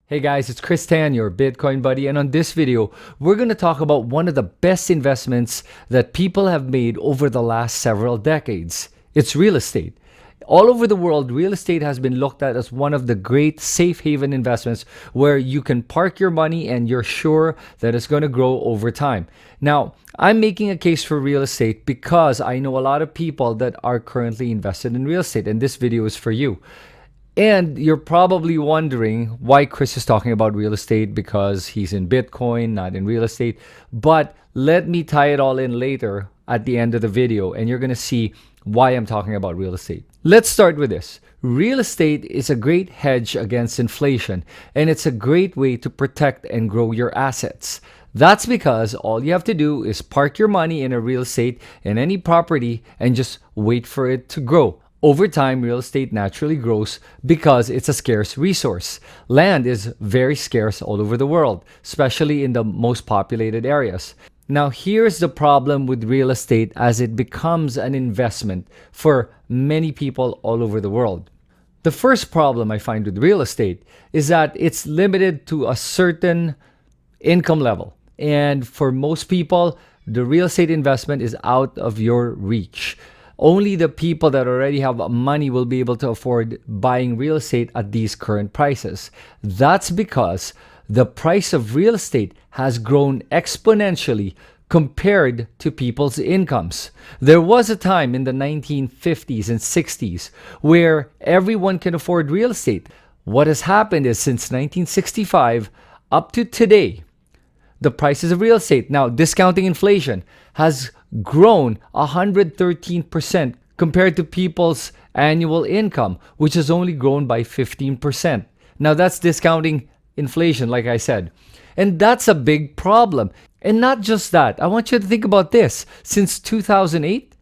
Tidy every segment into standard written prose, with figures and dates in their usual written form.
Hey guys, it's Chris Tan, your Bitcoin buddy, and on this video, we're going to talk about one of the best investments that people have made over the last several decades. It's real estate. All over the world, real estate has been looked at as one of the great safe haven investments where you can park your money and you're sure that it's going to grow over time. Now, I'm making a case for real estate because I know a lot of people that are currently invested in real estate, and this video is for you. And you're probably wondering why Chris is talking about real estate because he's in Bitcoin, not in real estate. But let me tie it all in later at the end of the video, and you're going to see why I'm talking about real estate. Let's start with this. Real estate is a great hedge against inflation, and it's a great way to protect and grow your assets. That's because all you have to do is park your money in a real estate in any property and just wait for it to grow. Over time, real estate naturally grows because it's a scarce resource. Land is very scarce all over the world, especially in the most populated areas. Now, here's the problem with real estate as it becomes an investment for many people all over the world. The first problem I find with real estate is that it's limited to a certain income level. And for most people, the real estate investment is out of your reach. Only the people that already have money will be able to afford buying real estate at these current prices. That's because the price of real estate has grown exponentially compared to people's incomes. There was a time in the 1950s and 60s where everyone can afford real estate. What has happened is since 1965 up to today, the prices of real estate, now discounting inflation, has grown 113% compared to people's annual income, which has only grown by 15%. Now that's discounting inflation, like I said. And that's a big problem. And not just that, I want you to think about this. Since 2008,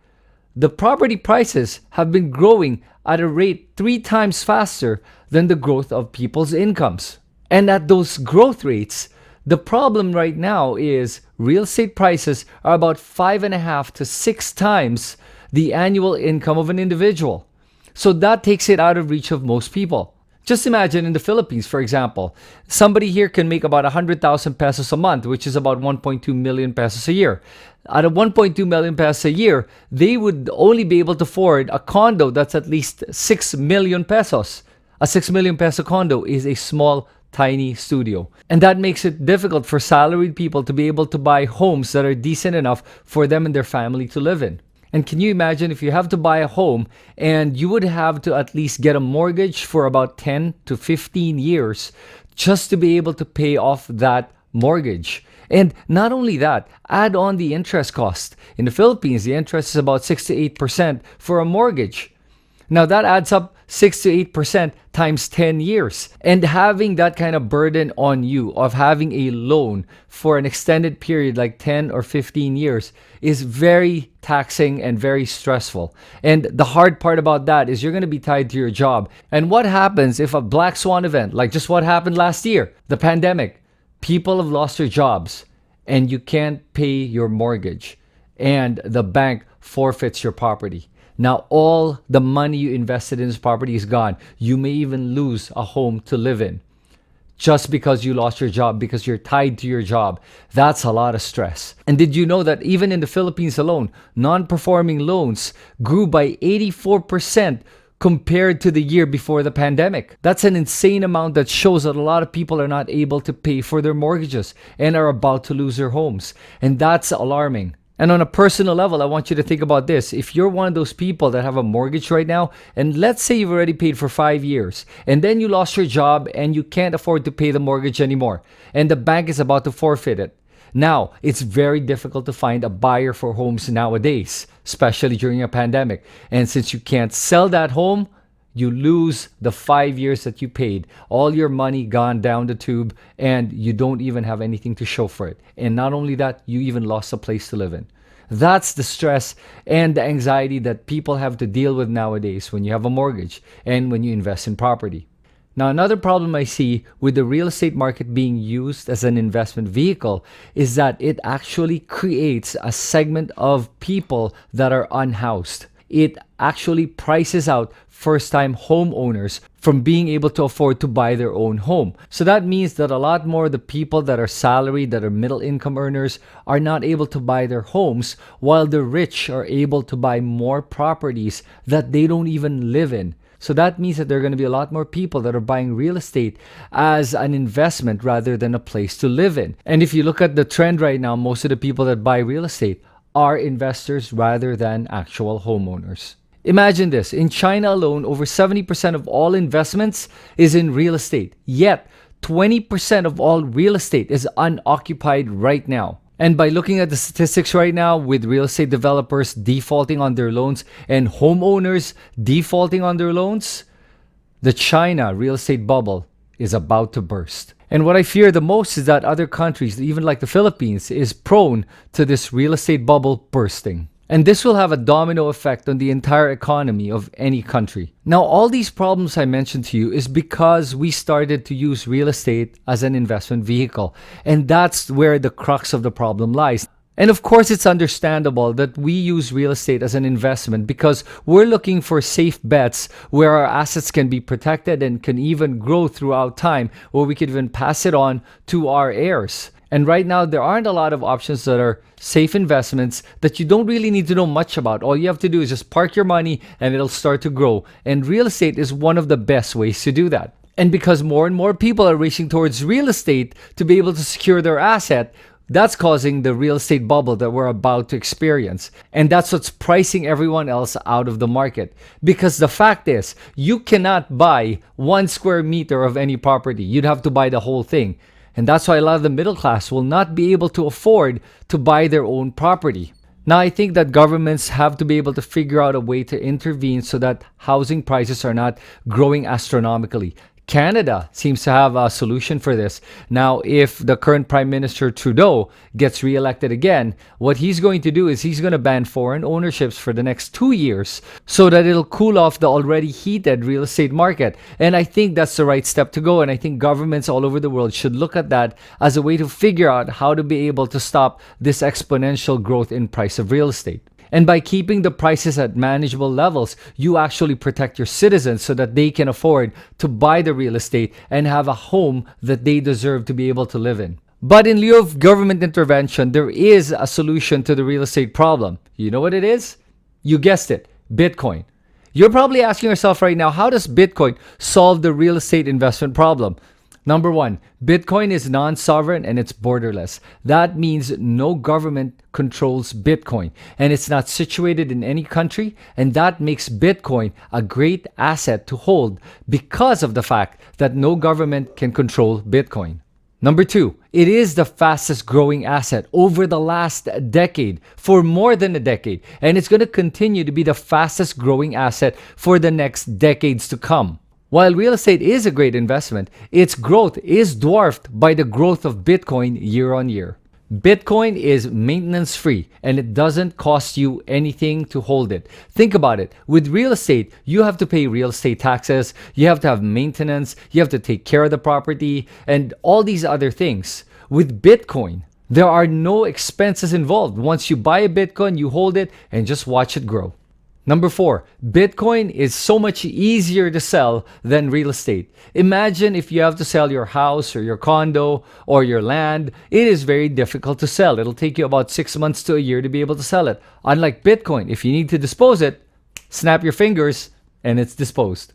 the property prices have been growing at a rate 3 times faster than the growth of people's incomes. And at those growth rates, the problem right now is real estate prices are about 5.5 to 6 times the annual income of an individual. So that takes it out of reach of most people. Just imagine in the Philippines, for example, somebody here can make about 100,000 pesos a month, which is about 1.2 million pesos a year. Out of 1.2 million pesos a year, they would only be able to afford a condo that's at least 6 million pesos. A 6 million peso condo is a small tiny studio. And that makes it difficult for salaried people to be able to buy homes that are decent enough for them and their family to live in. And can you imagine if you have to buy a home and you would have to at least get a mortgage for about 10 to 15 years just to be able to pay off that mortgage? And not only that, add on the interest cost. In the Philippines, the interest is about 6 to 8% for a mortgage. Now that adds up 6 to 8% times 10 years. And having that kind of burden on you of having a loan for an extended period like 10 or 15 years is very taxing and very stressful. And the hard part about that is you're going to be tied to your job. And what happens if a black swan event, like just what happened last year, the pandemic, people have lost their jobs and you can't pay your mortgage and the bank forfeits your property. Now, all the money you invested in this property is gone. You may even lose a home to live in just because you lost your job, because you're tied to your job. That's a lot of stress. And did you know that even in the Philippines alone, non-performing loans grew by 84% compared to the year before the pandemic? That's an insane amount that shows that a lot of people are not able to pay for their mortgages and are about to lose their homes. And that's alarming. And on a personal level, I want you to think about this. If you're one of those people that have a mortgage right now, and let's say you've already paid for 5 years, and then you lost your job and you can't afford to pay the mortgage anymore, and the bank is about to forfeit it. Now, it's very difficult to find a buyer for homes nowadays, especially during a pandemic. And since you can't sell that home, you lose the 5 years that you paid, all your money gone down the tube, and you don't even have anything to show for it. And not only that, you even lost a place to live in. That's the stress and the anxiety that people have to deal with nowadays when you have a mortgage and when you invest in property. Now, another problem I see with the real estate market being used as an investment vehicle is that it actually creates a segment of people that are unhoused. It actually prices out first-time homeowners from being able to afford to buy their own home. So that means that a lot more of the people that are salaried, that are middle income earners, are not able to buy their homes, while the rich are able to buy more properties that they don't even live in. So that means that there are going to be a lot more people that are buying real estate as an investment rather than a place to live in. And if you look at the trend right now, most of the people that buy real estate are investors rather than actual homeowners. Imagine this. In China alone, over 70% of all investments is in real estate. Yet, 20% of all real estate is unoccupied right now. And by looking at the statistics right now, with real estate developers defaulting on their loans and homeowners defaulting on their loans, the China real estate bubble is about to burst. And what I fear the most is that other countries, even like the Philippines, is prone to this real estate bubble bursting. And this will have a domino effect on the entire economy of any country. Now, all these problems I mentioned to you is because we started to use real estate as an investment vehicle. And that's where the crux of the problem lies. And of course, it's understandable that we use real estate as an investment because we're looking for safe bets where our assets can be protected and can even grow throughout time, where we could even pass it on to our heirs. And right now, there aren't a lot of options that are safe investments that you don't really need to know much about. All you have to do is just park your money and it'll start to grow. And real estate is one of the best ways to do that. And because more and more people are racing towards real estate to be able to secure their asset, that's causing the real estate bubble that we're about to experience. And that's what's pricing everyone else out of the market. Because the fact is, you cannot buy 1 square meter of any property. You'd have to buy the whole thing. And that's why a lot of the middle class will not be able to afford to buy their own property. Now, I think that governments have to be able to figure out a way to intervene so that housing prices are not growing astronomically. Canada seems to have a solution for this. Now, if the current Prime Minister Trudeau gets reelected again, what he's going to do is he's going to ban foreign ownerships for the next 2 years so that it'll cool off the already heated real estate market. And I think that's the right step to go. And I think governments all over the world should look at that as a way to figure out how to be able to stop this exponential growth in price of real estate. And by keeping the prices at manageable levels, you actually protect your citizens so that they can afford to buy the real estate and have a home that they deserve to be able to live in. But in lieu of government intervention, there is a solution to the real estate problem. You know what it is? You guessed it, Bitcoin. You're probably asking yourself right now, how does Bitcoin solve the real estate investment problem? Number one, Bitcoin is non-sovereign and it's borderless. That means no government controls Bitcoin and it's not situated in any country, and that makes Bitcoin a great asset to hold because of the fact that no government can control Bitcoin. Number two, it is the fastest growing asset over the last decade, for more than a decade, and it's going to continue to be the fastest growing asset for the next decades to come. While real estate is a great investment, its growth is dwarfed by the growth of Bitcoin year on year. Bitcoin is maintenance free and it doesn't cost you anything to hold it. Think about it. With real estate, you have to pay real estate taxes, you have to have maintenance, you have to take care of the property, and all these other things. With Bitcoin, there are no expenses involved. Once you buy a Bitcoin, you hold it and just watch it grow. Number four, Bitcoin is so much easier to sell than real estate. Imagine if you have to sell your house or your condo or your land. It is very difficult to sell. It'll take you about 6 months to a year to be able to sell it. Unlike Bitcoin, if you need to dispose it, snap your fingers and it's disposed.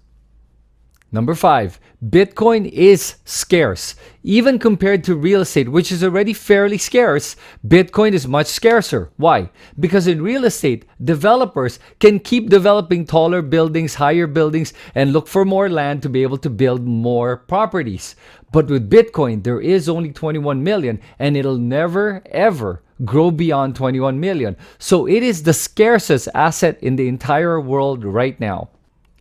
Number five, Bitcoin is scarce. Even compared to real estate, which is already fairly scarce, Bitcoin is much scarcer. Why? Because in real estate, developers can keep developing taller buildings, higher buildings, and look for more land to be able to build more properties. But with Bitcoin, there is only 21 million, and it'll never, ever grow beyond 21 million. So it is the scarcest asset in the entire world right now.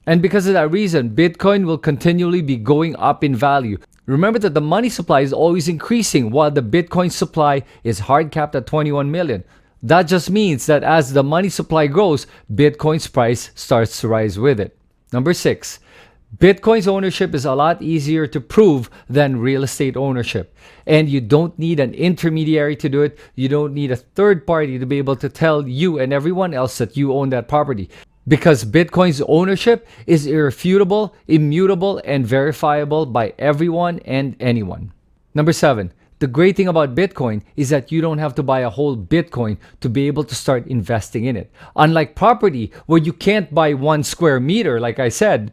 And because of that reason, Bitcoin will continually be going up in value. Remember that the money supply is always increasing while the Bitcoin supply is hard capped at 21 million. That just means that as the money supply grows, Bitcoin's price starts to rise with it. Number six, Bitcoin's ownership is a lot easier to prove than real estate ownership. And you don't need an intermediary to do it. You don't need a third party to be able to tell you and everyone else that you own that property. because Bitcoin's ownership is irrefutable, immutable, and verifiable by everyone and anyone. Number 7, the great thing about Bitcoin is that you don't have to buy a whole Bitcoin to be able to start investing in it. Unlike property, where you can't buy 1 square meter, like I said,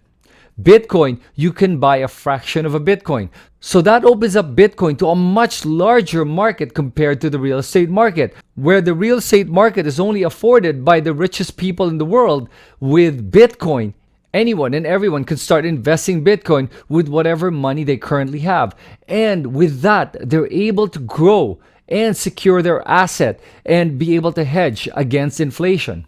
Bitcoin, you can buy a fraction of a Bitcoin. So that opens up Bitcoin to a much larger market compared to the real estate market, where the real estate market is only afforded by the richest people in the world. With Bitcoin, anyone and everyone can start investing Bitcoin with whatever money they currently have. And with that, they're able to grow and secure their asset and be able to hedge against inflation.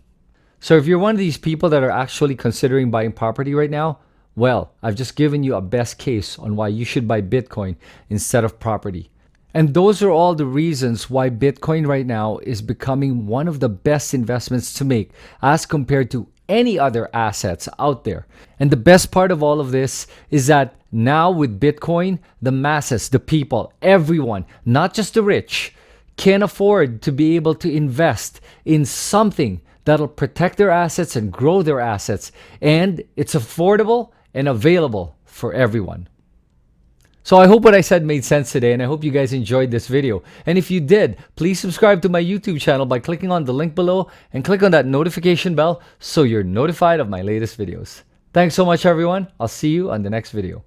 So if you're one of these people that are actually considering buying property right now, well, I've just given you a best case on why you should buy Bitcoin instead of property. And those are all the reasons why Bitcoin right now is becoming one of the best investments to make as compared to any other assets out there. And the best part of all of this is that now with Bitcoin, the masses, the people, everyone, not just the rich, can afford to be able to invest in something that'll protect their assets and grow their assets. And it's affordable and available for everyone. So I hope what I said made sense today, and I hope you guys enjoyed this video. And if you did, please subscribe to my YouTube channel by clicking on the link below and click on that notification bell so you're notified of my latest videos. Thanks so much, everyone. I'll see you on the next video.